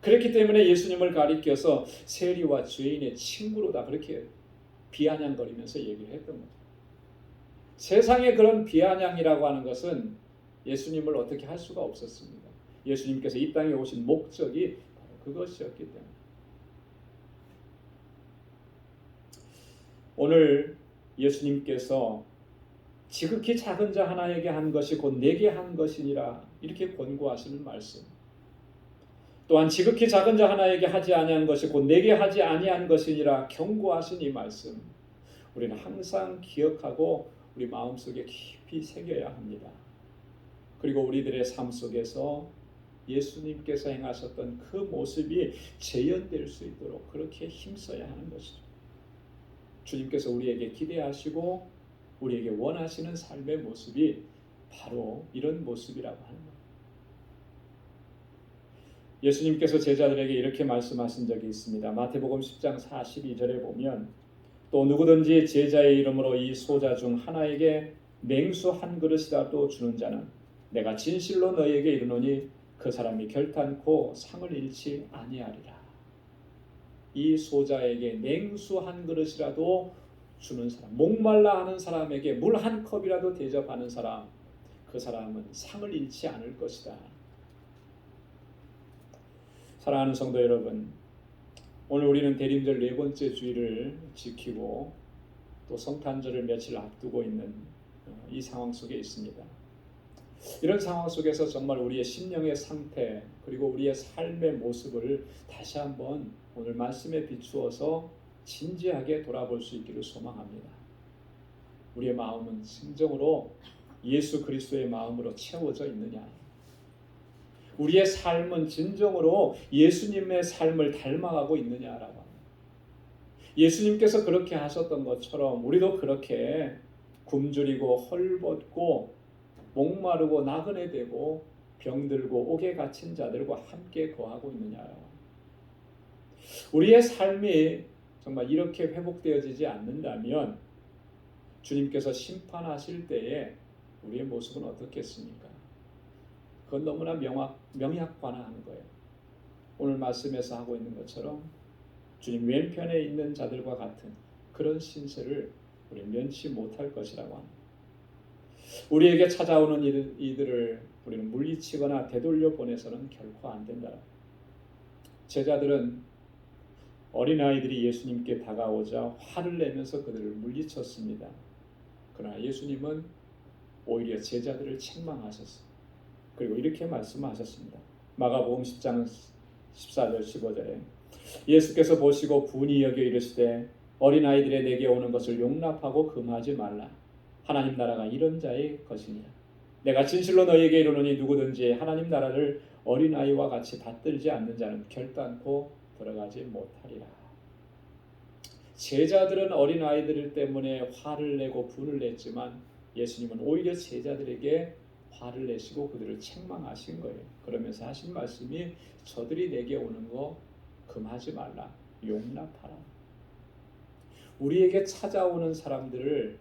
그렇기 때문에 예수님을 가리켜서 세리와 죄인의 친구로다 그렇게 비아냥거리면서 얘기를 했던 거죠. 세상에 그런 비아냥이라고 하는 것은 예수님을 어떻게 할 수가 없었습니다. 예수님께서 이 땅에 오신 목적이 바로 그것이었기 때문에. 오늘 예수님께서 지극히 작은 자 하나에게 한 것이 곧 내게 한 것이니라 이렇게 권고하시는 말씀. 또한 지극히 작은 자 하나에게 하지 아니한 것이 곧 내게 하지 아니한 것이니라 경고하신 이 말씀. 우리는 항상 기억하고 우리 마음속에 깊이 새겨야 합니다. 그리고 우리들의 삶 속에서 예수님께서 행하셨던 그 모습이 재현될 수 있도록 그렇게 힘써야 하는 것이죠. 주님께서 우리에게 기대하시고 우리에게 원하시는 삶의 모습이 바로 이런 모습이라고 하는 거예요. 예수님께서 제자들에게 이렇게 말씀하신 적이 있습니다. 마태복음 10장 42절에 보면 또 누구든지 제자의 이름으로 이 소자 중 하나에게 맹수 한 그릇이라도 주는 자는 내가 진실로 너희에게 이르노니 그 사람이 결탄코 상을 잃지 아니하리라. 이 소자에게 맹수 한 그릇이라도 주는 사람, 목말라 하는 사람에게 물 한 컵이라도 대접하는 사람, 그 사람은 상을 잃지 않을 것이다. 사랑하는 성도 여러분, 오늘 우리는 대림절 네 번째 주일을 지키고 또 성탄절을 며칠 앞두고 있는 이 상황 속에 있습니다. 이런 상황 속에서 정말 우리의 심령의 상태 그리고 우리의 삶의 모습을 다시 한번 오늘 말씀에 비추어서 진지하게 돌아볼 수 있기를 소망합니다. 우리의 마음은 진정으로 예수 그리스도의 마음으로 채워져 있느냐? 우리의 삶은 진정으로 예수님의 삶을 닮아가고 있느냐라고 합니다. 예수님께서 그렇게 하셨던 것처럼 우리도 그렇게 굶주리고 헐벗고 목마르고 나그네 되고 병들고 옥에 갇힌 자들과 함께 거하고 있느냐라고 합니다. 우리의 삶이 정말 이렇게 회복되어지지 않는다면 주님께서 심판하실 때에 우리의 모습은 어떻겠습니까? 그건 너무나 명약관화하는 거예요. 오늘 말씀에서 하고 있는 것처럼 주님 왼편에 있는 자들과 같은 그런 신세를 우리 면치 못할 것이라고 합니다. 우리에게 찾아오는 이들을 우리는 물리치거나 되돌려 보내서는 결코 안 된다. 제자들은 어린아이들이 예수님께 다가오자 화를 내면서 그들을 물리쳤습니다. 그러나 예수님은 오히려 제자들을 책망하셨습니다. 그리고 이렇게 말씀하셨습니다. 마가복음 10장 14절 15절에 예수께서 보시고 분이 여겨 이르시되 어린아이들의 내게 오는 것을 용납하고 금하지 말라. 하나님 나라가 이런 자의 것이니라. 내가 진실로 너희에게 이르노니 누구든지 하나님 나라를 어린아이와 같이 받들지 않는 자는 결단코 들어가지 못하리라. 제자들은 어린아이들 때문에 화를 내고 분을 냈지만 예수님은 오히려 제자들에게 화를 내시고 그들을 책망하신 거예요. 그러면서 하신 말씀이 저들이 내게 오는 거 금하지 말라. 용납하라. 우리에게 찾아오는 사람들을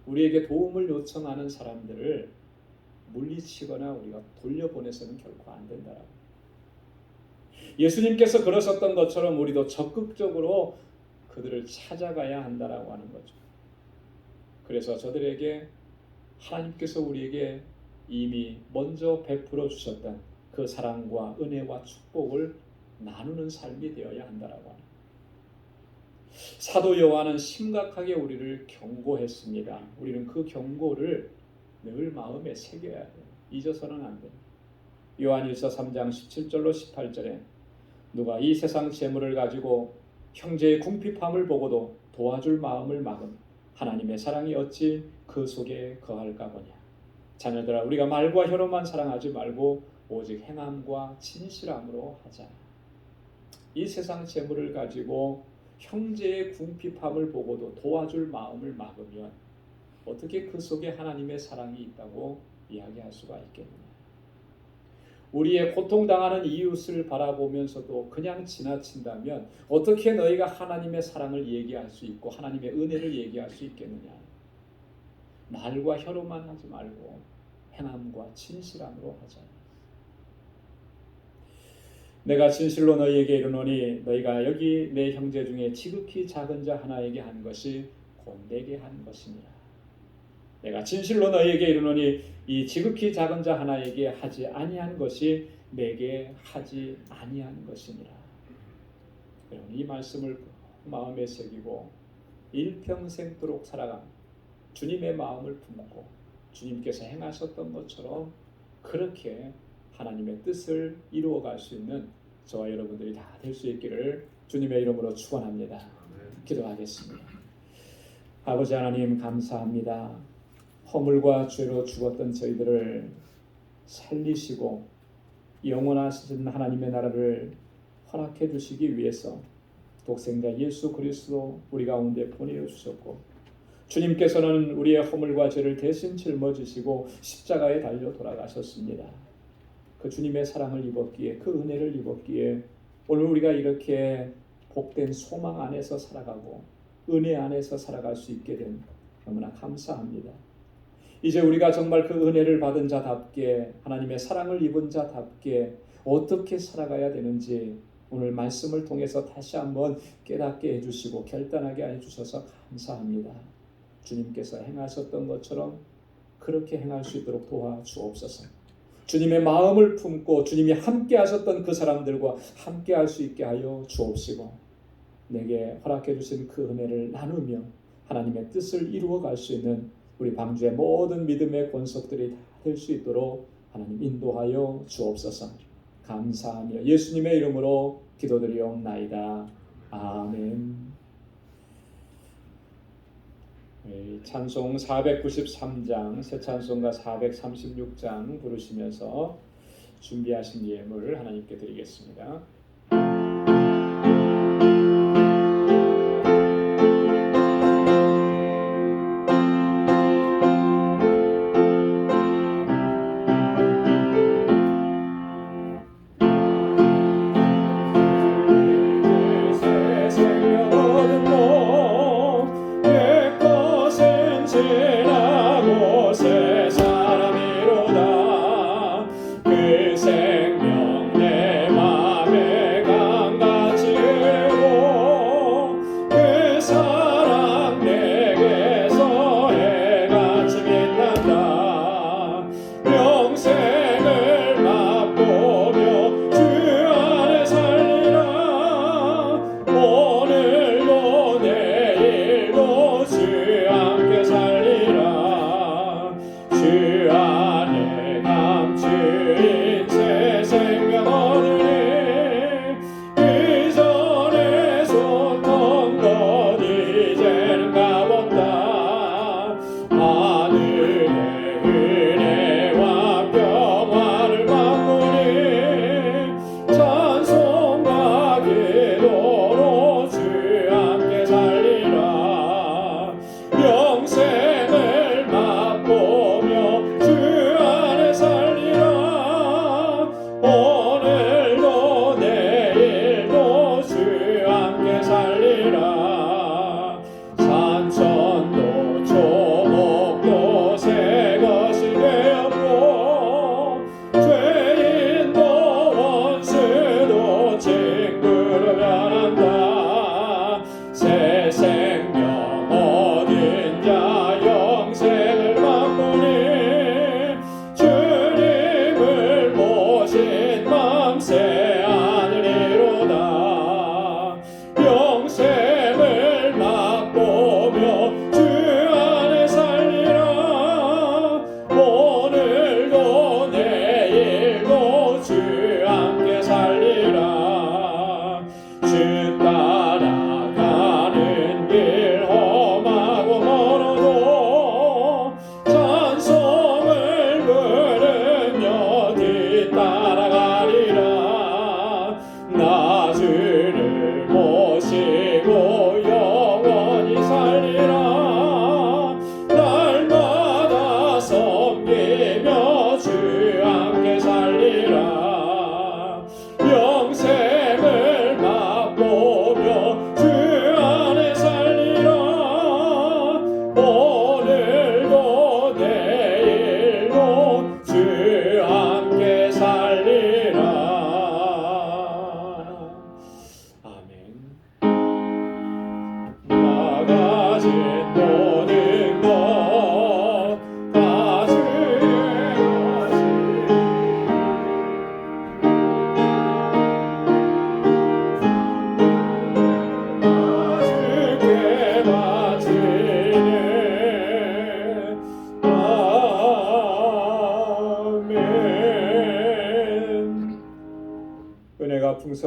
우리에게 도움을 요청하는 사람들을 물리치거나 우리가 돌려보내서는 결코 안 된다라고. 예수님께서 그러셨던 것처럼 우리도 적극적으로 그들을 찾아가야 한다라고 하는 거죠. 그래서 저들에게 하나님께서 우리에게 이미 먼저 베풀어 주셨던 그 사랑과 은혜와 축복을 나누는 삶이 되어야 한다라고 하는. 사도 요한은 심각하게 우리를 경고했습니다. 우리는 그 경고를 늘 마음에 새겨야 돼요. 잊어서는 안 돼요. 요한일서 3장 17절로 18절에 누가 이 세상 재물을 가지고 형제의 궁핍함을 보고도 도와줄 마음을 막음 하나님의 사랑이 어찌 그 속에 거할까 보냐. 자녀들아 우리가 말과 혀로만 사랑하지 말고 오직 행함과 진실함으로 하자. 이 세상 재물을 가지고 형제의 궁핍함을 보고도 도와줄 마음을 막으면 어떻게 그 속에 하나님의 사랑이 있다고 이야기할 수가 있겠느냐? 우리의 고통당하는 이웃을 바라보면서도 그냥 지나친다면 어떻게 너희가 하나님의 사랑을 얘기할 수 있고 하나님의 은혜를 얘기할 수 있겠느냐? 말과 혀로만 하지 말고 행함과 진실함으로 하자. 내가 진실로 너희에게 이르노니 너희가 여기 내 형제 중에 지극히 작은 자 하나에게 한 것이 곧 내게 한 것이니라. 내가 진실로 너희에게 이르노니 이 지극히 작은 자 하나에게 하지 아니한 것이 내게 하지 아니한 것이니라. 여러분, 이 말씀을 마음에 새기고 일평생도록 살아간 주님의 마음을 품고 주님께서 행하셨던 것처럼 그렇게 하나님의 뜻을 이루어갈 수 있는 저와 여러분들이 다 될 수 있기를 주님의 이름으로 축원합니다. 기도하겠습니다. 아버지 하나님, 감사합니다. 허물과 죄로 죽었던 저희들을 살리시고 영원하신 하나님의 나라를 허락해 주시기 위해서 독생자 예수 그리스도 우리 가운데 보내주셨고, 주님께서는 우리의 허물과 죄를 대신 짊어지시고 십자가에 달려 돌아가셨습니다. 그 주님의 사랑을 입었기에, 그 은혜를 입었기에 오늘 우리가 이렇게 복된 소망 안에서 살아가고 은혜 안에서 살아갈 수 있게 된 너무나 감사합니다. 이제 우리가 정말 그 은혜를 받은 자답게, 하나님의 사랑을 입은 자답게 어떻게 살아가야 되는지 오늘 말씀을 통해서 다시 한번 깨닫게 해주시고 결단하게 해주셔서 감사합니다. 주님께서 행하셨던 것처럼 그렇게 행할 수 있도록 도와주옵소서. 주님의 마음을 품고 주님이 함께 하셨던 그 사람들과 함께 할 수 있게 하여 주옵시고, 내게 허락해 주신 그 은혜를 나누며 하나님의 뜻을 이루어 갈 수 있는 우리 방주의 모든 믿음의 권속들이 다 될 수 있도록 하나님 인도하여 주옵소서. 감사하며 예수님의 이름으로 기도드리옵나이다. 아멘. 찬송 493장, 새 찬송가 436장 부르시면서 준비하신 예물을 하나님께 드리겠습니다. 날마다 섬기며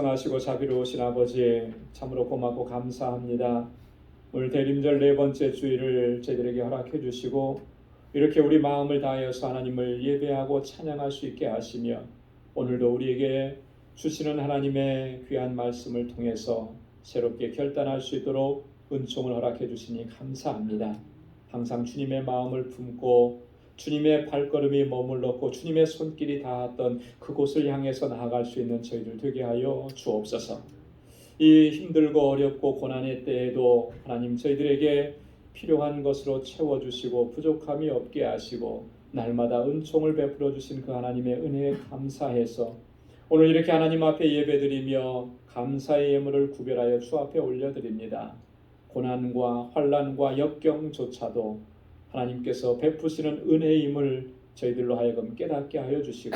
풍성하시고 자비로우신 아버지, 참으로 고맙고 감사합니다. 오늘 대림절 네 번째 주일을 저희들에게 허락해 주시고 이렇게 우리 마음을 다하여서 하나님을 예배하고 찬양할 수 있게 하시며 오늘도 우리에게 주시는 하나님의 귀한 말씀을 통해서 새롭게 결단할 수 있도록 은총을 허락해 주시니 감사합니다. 항상 주님의 마음을 품고 주님의 발걸음이 머물렀고 주님의 손길이 닿았던 그곳을 향해서 나아갈 수 있는 저희들 되게 하여 주옵소서. 이 힘들고 어렵고 고난의 때에도 하나님 저희들에게 필요한 것으로 채워주시고 부족함이 없게 하시고 날마다 은총을 베풀어 주신 그 하나님의 은혜에 감사해서 오늘 이렇게 하나님 앞에 예배드리며 감사의 예물을 구별하여 주 앞에 올려드립니다. 고난과 환난과 역경조차도 하나님께서 베푸시는 은혜임을 저희들로 하여금 깨닫게 하여 주시고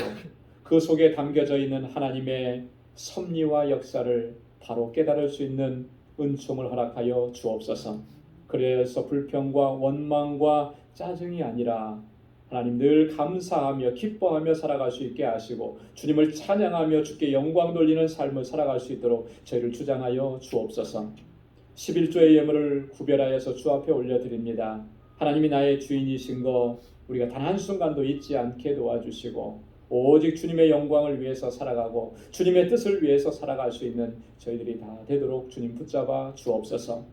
그 속에 담겨져 있는 하나님의 섭리와 역사를 바로 깨달을 수 있는 은총을 허락하여 주옵소서. 그래서 불평과 원망과 짜증이 아니라 하나님 늘 감사하며 기뻐하며 살아갈 수 있게 하시고 주님을 찬양하며 주께 영광 돌리는 삶을 살아갈 수 있도록 저희를 주장하여 주옵소서. 11조의 예물을 구별하여서 주 앞에 올려드립니다. 하나님이 나의 주인이신 거 우리가 단 한순간도 잊지 않게 도와주시고 오직 주님의 영광을 위해서 살아가고 주님의 뜻을 위해서 살아갈 수 있는 저희들이 다 되도록 주님 붙잡아 주옵소서.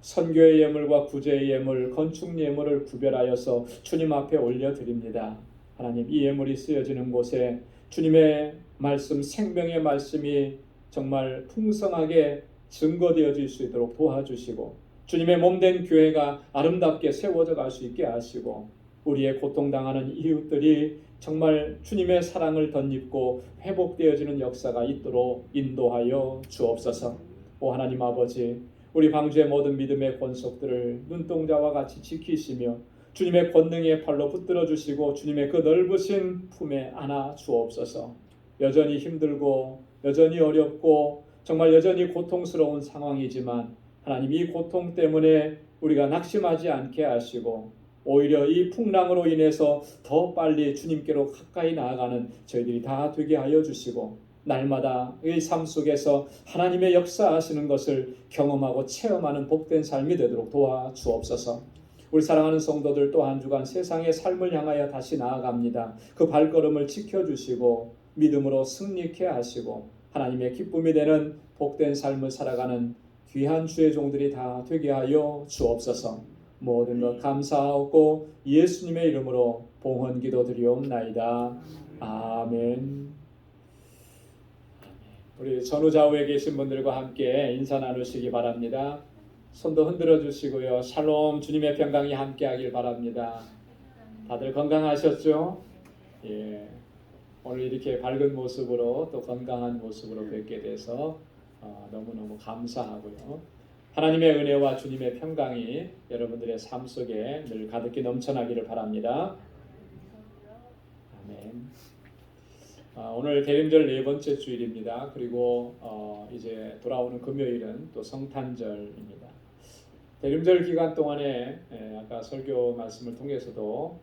선교의 예물과 구제의 예물, 건축 예물을 구별하여서 주님 앞에 올려드립니다. 하나님 이 예물이 쓰여지는 곳에 주님의 말씀, 생명의 말씀이 정말 풍성하게 증거되어질 수 있도록 도와주시고 주님의 몸된 교회가 아름답게 세워져 갈 수 있게 하시고 우리의 고통당하는 이웃들이 정말 주님의 사랑을 덧입고 회복되어지는 역사가 있도록 인도하여 주옵소서. 오 하나님 아버지, 우리 방주의 모든 믿음의 권속들을 눈동자와 같이 지키시며 주님의 권능의 팔로 붙들어 주시고 주님의 그 넓으신 품에 안아 주옵소서. 여전히 힘들고 여전히 어렵고 정말 여전히 고통스러운 상황이지만 하나님 이 고통 때문에 우리가 낙심하지 않게 하시고 오히려 이 풍랑으로 인해서 더 빨리 주님께로 가까이 나아가는 저희들이 다 되게 하여 주시고 날마다 이 삶 속에서 하나님의 역사하시는 것을 경험하고 체험하는 복된 삶이 되도록 도와주옵소서. 우리 사랑하는 성도들 또 한 주간 세상의 삶을 향하여 다시 나아갑니다. 그 발걸음을 지켜주시고 믿음으로 승리케 하시고 하나님의 기쁨이 되는 복된 삶을 살아가는 귀한 주의 종들이 다 되게 하여 주옵소서. 모든 것 감사하고 예수님의 이름으로 봉헌 기도드리옵나이다. 아멘. 우리 전후좌우에 계신 분들과 함께 인사 나누시기 바랍니다. 손도 흔들어 주시고요. 샬롬 주님의 평강이 함께하길 바랍니다. 다들 건강하셨죠? 예. 오늘 이렇게 밝은 모습으로 또 건강한 모습으로 뵙게 돼서 너무너무 감사하고요. 하나님의 은혜와 주님의 평강이 여러분들의 삶 속에 늘 가득히 넘쳐나기를 바랍니다. 아멘. 오늘 대림절 네 번째 주일입니다. 그리고 이제 돌아오는 금요일은 또 성탄절입니다. 대림절 기간 동안에 아까 설교 말씀을 통해서도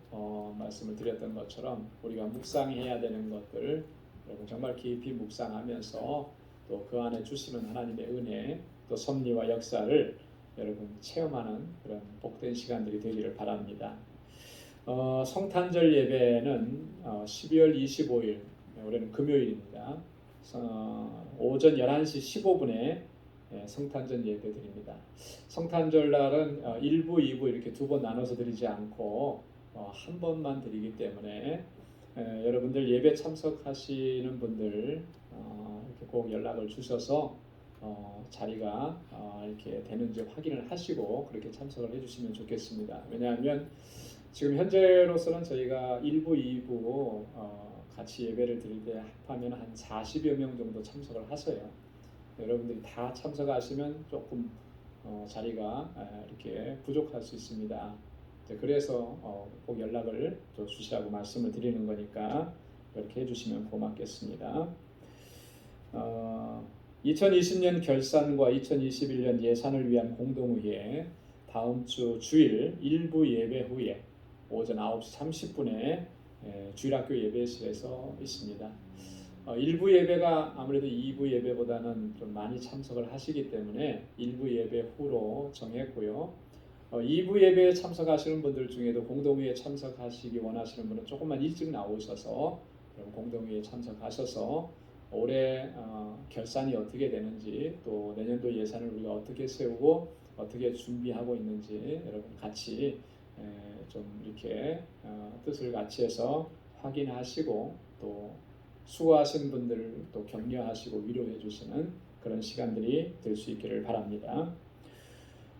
말씀을 드렸던 것처럼 우리가 묵상해야 되는 것들 여러분 정말 깊이 묵상하면서 또 그 안에 주시는 하나님의 은혜 또 섭리와 역사를 여러분 체험하는 그런 복된 시간들이 되기를 바랍니다. 성탄절 예배는 12월 25일 올해는 금요일입니다. 오전 11시 15분에 성탄절 예배 드립니다. 성탄절 날은 1부, 2부 이렇게 두 번 나눠서 드리지 않고 한 번만 드리기 때문에 여러분들 예배 참석하시는 분들 이렇게 꼭 연락을 주셔서 자리가 이렇게 되는지 확인을 하시고 그렇게 참석을 해주시면 좋겠습니다. 왜냐하면 지금 현재로서는 저희가 1부, 2부 같이 예배를 드릴 때 합하면 한 40여 명 정도 참석을 하세요. 여러분들이 다 참석하시면 조금 자리가 이렇게 부족할 수 있습니다. 그래서 꼭 연락을 주시라고 말씀을 드리는 거니까 이렇게 해주시면 고맙겠습니다. 2020년 결산과 2021년 예산을 위한 공동의회 다음 주 주일 1부 예배 후에 오전 9시 30분에 주일학교 예배실에서 있습니다. 일부 예배가 아무래도 2부 예배보다는 좀 많이 참석을 하시기 때문에 1부 예배 후로 정했고요. 2부 예배에 참석하시는 분들 중에도 공동회에 참석하시기 원하시는 분은 조금만 일찍 나오셔서 그럼 공동회에 참석하셔서 올해 결산이 어떻게 되는지 또 내년도 예산을 우리가 어떻게 세우고 어떻게 준비하고 있는지 여러분 같이 좀 이렇게 뜻을 같이 해서 확인하시고 또 수고하신 분들 또 격려하시고 위로해 주시는 그런 시간들이 될 수 있기를 바랍니다.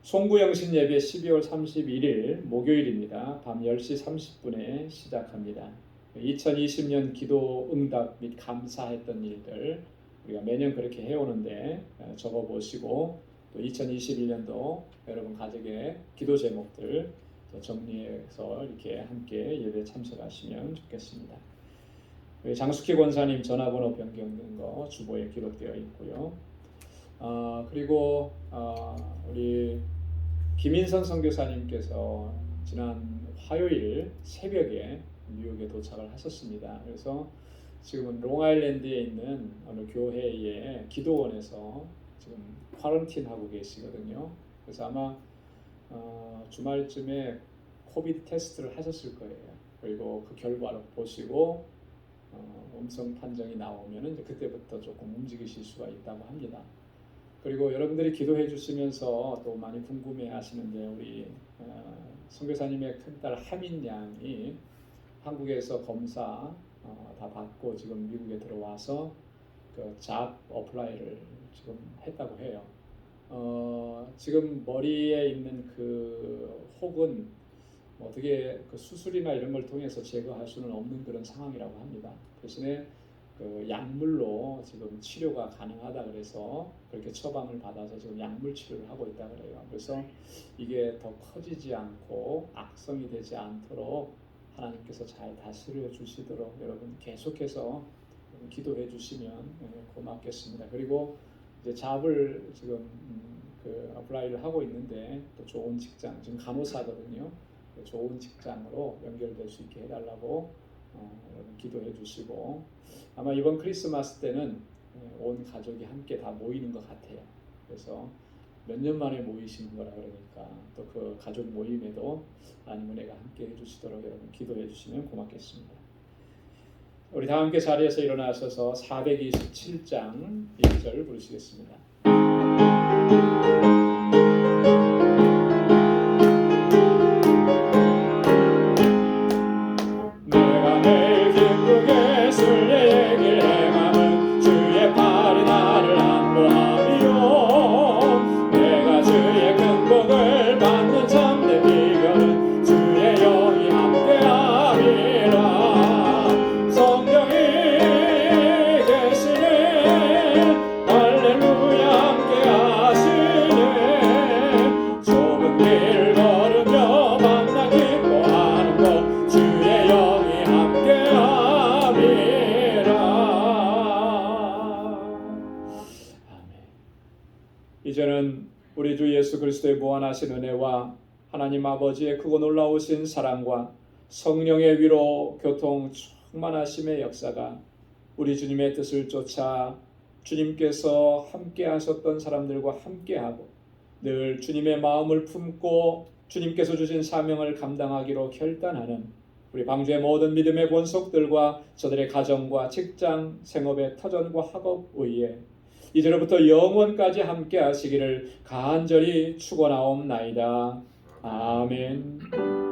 송구영신 예배 12월 31일 목요일입니다. 밤 10시 30분에 시작합니다. 2020년 기도 응답 및 감사했던 일들 우리가 매년 그렇게 해오는데 적어보시고 또 2021년도 여러분 가족의 기도 제목들 정리해서 이렇게 함께 예배 참석하시면 좋겠습니다. 장숙희 권사님 전화번호 변경된 거 주보에 기록되어 있고요. 그리고 우리 김인선 선교사님께서 지난 화요일 새벽에 뉴욕에 도착을 하셨습니다. 그래서 지금은 롱아일랜드에 있는 어느 교회의 기도원에서 지금 쿼런틴 하고 계시거든요. 그래서 아마 주말쯤에 코비드 테스트를 하셨을 거예요. 그리고 그 결과를 보시고 음성 판정이 나오면은 이제 그때부터 조금 움직이실 수가 있다고 합니다. 그리고 여러분들이 기도해 주시면서 또 많이 궁금해 하시는데 우리 선교사님의 큰딸 하민 양이 한국에서 검사 다 받고 지금 미국에 들어와서 그 잡 어플라이를 지금 했다고 해요. 지금 머리에 있는 그 혹은 어떻게 그 수술이나 이런 걸 통해서 제거할 수는 없는 그런 상황이라고 합니다. 대신에 그 약물로 지금 치료가 가능하다 그래서 그렇게 처방을 받아서 지금 약물 치료를 하고 있다 그래요. 그래서 이게 더 커지지 않고 악성이 되지 않도록 하나님께서 잘 다스려 주시도록 여러분 계속해서 기도해 주시면 고맙겠습니다. 고맙겠습니다. 이제 잡을 지금 그 어플라이를 하고 있는데 또 좋은 직장, 지금 간호사거든요. 좋은 직장으로 연결될 수 있게 해달라고 여러분 기도해 주시고 아마 이번 크리스마스 때는 온 가족이 함께 다 모이는 것 같아요. 그래서 몇 년 만에 모이시는 거라 그러니까 또 그 가족 모임에도 하나님 은혜가 함께 해주시도록 여러분 기도해 주시면 고맙겠습니다. 우리 다 함께 자리에서 일어나셔서 427장 1절 부르시겠습니다. 내가 매일 기쁘게 술의 얘기를 행하면 주의 팔이 나를 안보하며 내가 주의 큰 복을 받는 참된 비결은 주의 영이 함께함이라. 성령이 계시네 할렐루야 함께하시네. 좁은 길 걸으며 만나 기뻐하는 것 주의 영이 함께함이라. 아멘. 이제는 우리 주 예수 그리스도의 무한하신 은혜와 하나님 아버지의 크고 놀라우신 사랑과 성령의 위로 교통 충만하심의 역사가 우리 주님의 뜻을 쫓아 주님께서 함께 하셨던 사람들과 함께하고 늘 주님의 마음을 품고 주님께서 주신 사명을 감당하기로 결단하는 우리 방주의 모든 믿음의 권속들과 저들의 가정과 직장, 생업의 터전과 학업 의에 이제로부터 영원까지 함께 하시기를 간절히 축원하옵나이다. 아멘.